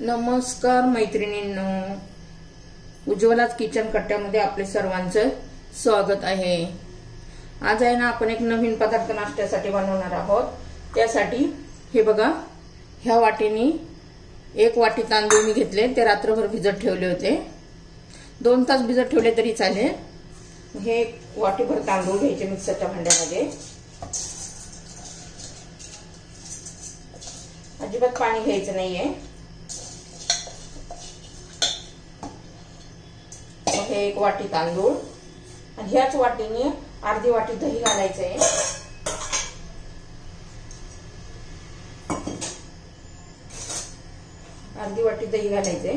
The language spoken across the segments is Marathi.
नमस्कार मैत्रिणींनो, उज्ज्वलाच किचन कट्ट्यामध्ये आपले सर्वांचं स्वागत आहे। आज आहे ना आपण एक नवीन पदार्थ नाश्त्यासाठी बनवणार आहोत। त्यासाठी हे बघा, ह्या वाटीने एक वाटी तांदूळ मी घेतले, ते रात्रभर भिजत ठेवले होते। 2 तास भिजत ठेवले तरी चालेल। हे एक वाटीभर तांदूळ घ्यायचे मिक्सरच्या भांड्यामध्ये। अजिबात पाणी घ्यायचं नाहीये। हे एक वाटी तांदूळ आणि ह्याच वाटीने अर्धी वाटी दही घालायचं आहे। अर्धी वाटी दही घालायचे।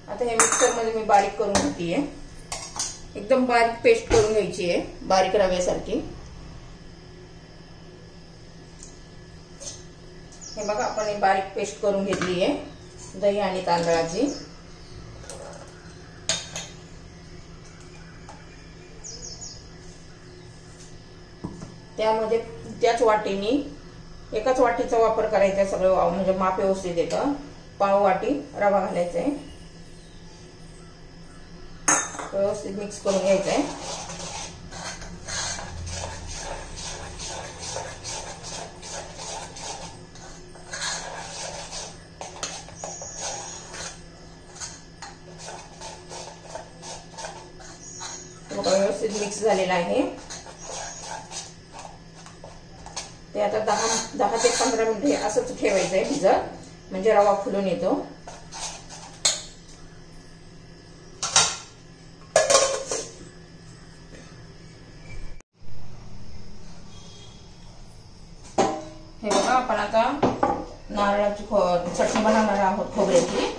आता हे मिक्सर मध्ये मी बारीक करून घेतीये। एकदम बारीक पेस्ट करून घ्यायची आहे, बारीक रव्यासारखी। हे बघा, आपण ही बारीक पेस्ट करून घेतली आहे दही आणि तांदळाची। त्यामध्ये त्याच वाटीने एकाच वाटीचा वापर करायचा, सगळं म्हणजे माप व्यवस्थित येतं। पाव वाटी रवा घालायचा आहे, व्यवस्थित मिक्स करून घ्यायचं आहे। व्यवस्थित मिक्स झालेला आहे। ते आता 10 ते 15 मिनिटे असंच ठेवायचं आहे भिजत, म्हणजे रवा फुलून येतो। हे बघा, आपण आता नारळाची चटणी बनवणार आहोत खोबऱ्याची।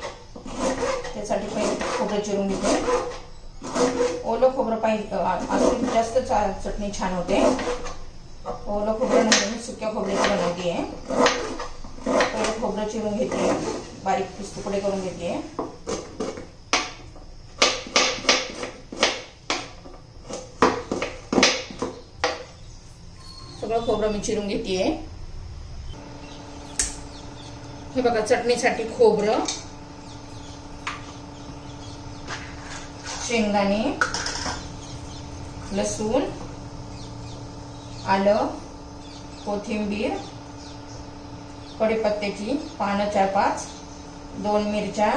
त्यासाठी पहिले खोबरं चिरून घेतो। ओलं खोबरं पाहिजे असं जास्त चटणी छान होते। ओलं खोबरं नाही, मी सुक्या खोबऱ्याची बनवली आहे। पहिले खोबरं चिरून घेते, बारीक पीस तुकडे करून घेते। सगळं खोबरं मी चिरून घेते। हे बघा, चटणीसाठी खोबरं, शेंगदाणे, लसूण, आलं, कोथिंबीर, कढीपत्त्याची पानं 4-5, 2 मिरच्या,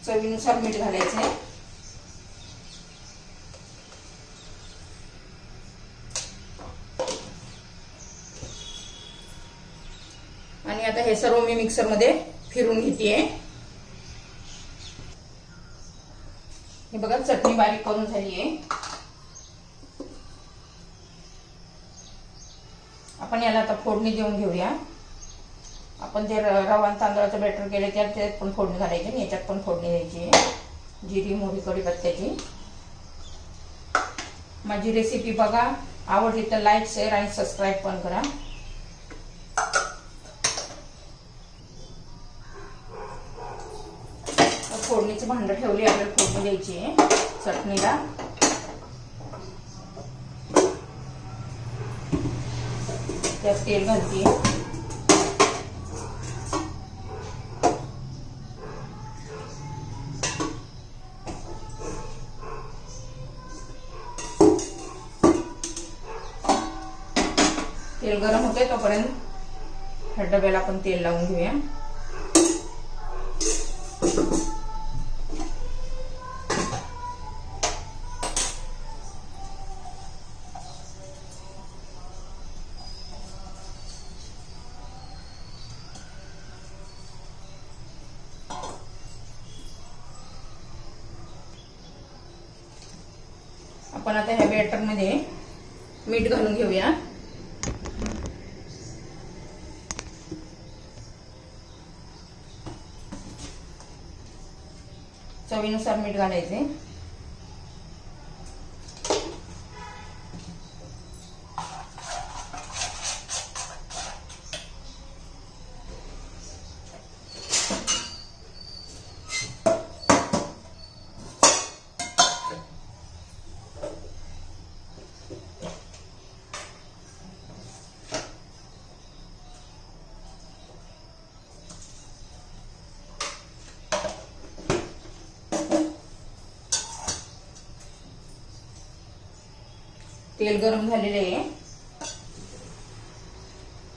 चवीनुसार मीठ घालायचे। आणि आता हे सर्व मी मिक्सर मध्ये फिरून घेतेय। हे बघा, चटणी बारीक करून झाली आहे। आपण याला आता फोडणी देऊन घेऊया। आपण जे रवा तांदळाचं बॅटर केले त्यात पण फोडणी घालायची आणि याच्यात पण फोडणी द्यायची आहे, जिरी, मोहरी, कढीपत्त्याची। माझी रेसिपी बघा, आवडली तर लाईक, शेअर आणि सबस्क्राईब पण करा। फोडणीचं भांडं ठेवले, आपल्याला फोडणी द्यायची आहे चटणीला। त्यात तेल घालते। तेल गरम होते तोपर्यंत ह्या डब्याला आपण तेल लावून घेऊया। आपण आता ह्या बॅटर मध्ये मीठ घालून घेऊया। चवीनुसार मीठ घालायचे। तेल गरम झालेले आहे,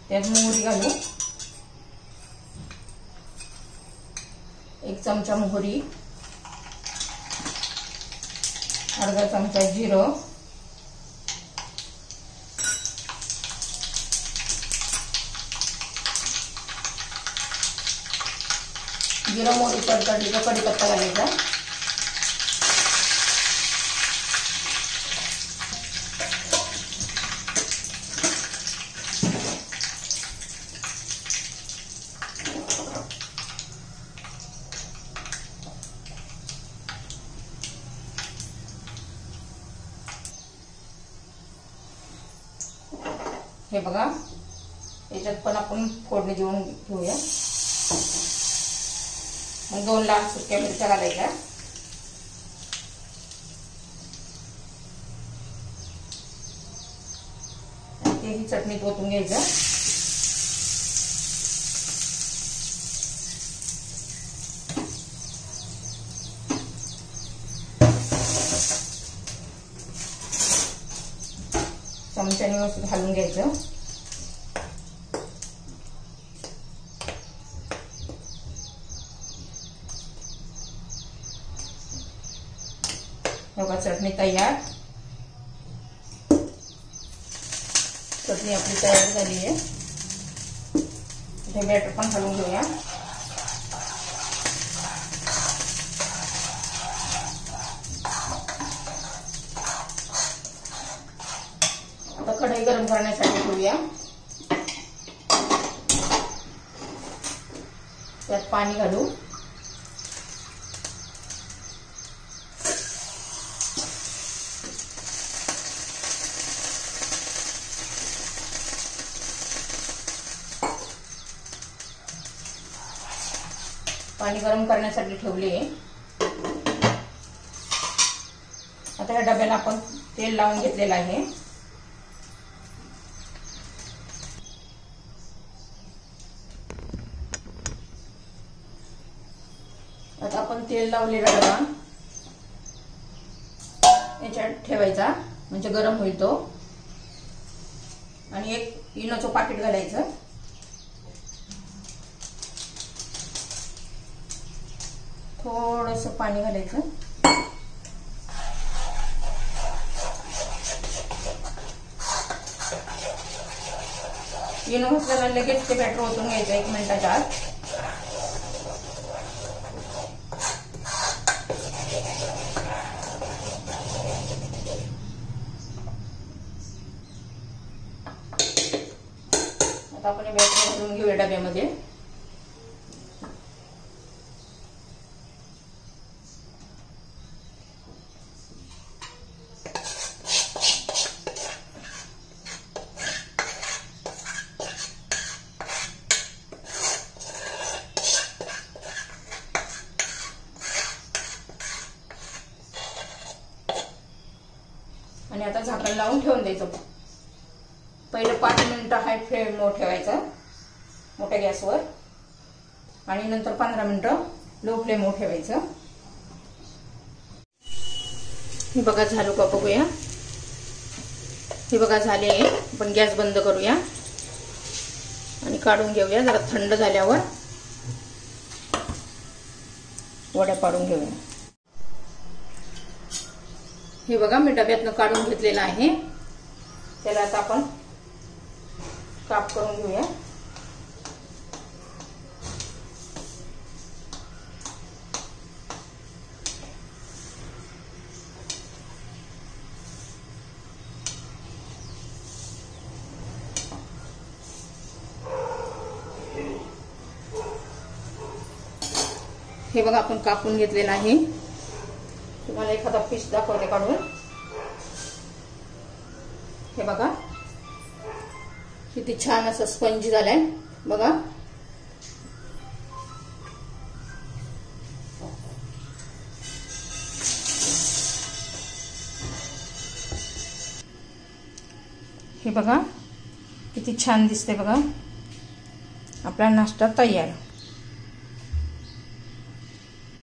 त्यात मोहरी घालू, 1 चमचा मोहरी, अर्धा चमचा जिरं, जिरं मोहरी तडतडली तर कढीपत्ता घालायचा, हे बघा याच्यात पण आपण फोडणी देऊन घेऊया। मग 2 लाल सुक्या मिरच्या घालायच्या, ही चटणीत ओतून घ्यायचं, चमच्याने व्यवस्थित घालून घ्यायचं। बघा चटणी तयार, चटणी आपली तयार झाली आहे। इथे बॅटर पण घालून घेऊया, आता कढई गरम करण्यासाठी ठेवूया, त्यात पाणी घालू, पाणी गरम करण्यासाठी ठेवले। आता या डब्याला आपण तेल लावून घेतलेलं आहे, आता आपण तेल लावलेला डबा याच्यात ठेवायचा, म्हणजे गरम होईल तो, आणि 1 इनोचं पाकिट घालायचं, थोडंसं पाणी घालायचं, इनो घातल्याला लगेच ते बॅटर ओतून घ्यायचं 1 मिनिटाच्या आत। आता आपण हे बॅटर घालून घेऊया डब्यामध्ये, आणि आता झाकण लावून ठेवून द्यायचं। पहिले 5 मिनिटं हाय फ्लेमवर ठेवायचं मोठ्या गॅसवर, आणि नंतर 15 मिनिटं लो फ्लेमवर ठेवायचं। हे बघा झालं का बघूया, हे बघा झाले, आपण गॅस बंद करूया आणि काढून घेऊया। जरा थंड झाल्यावर वड्या पाडून घेऊया। हे बघा मी डब्यातनं काढून घेतलेलं आहे, त्याला आता आपण काप करून घेऊया। हे बघा आपण कापून घेतलेलं आहे, तुम्हाला एखादा पीस दाखवते काढून। हे बघा किती छान असं स्पंजी झालंय बघा। हे बघा किती छान दिसते बघा, आपला नाश्ता तयार।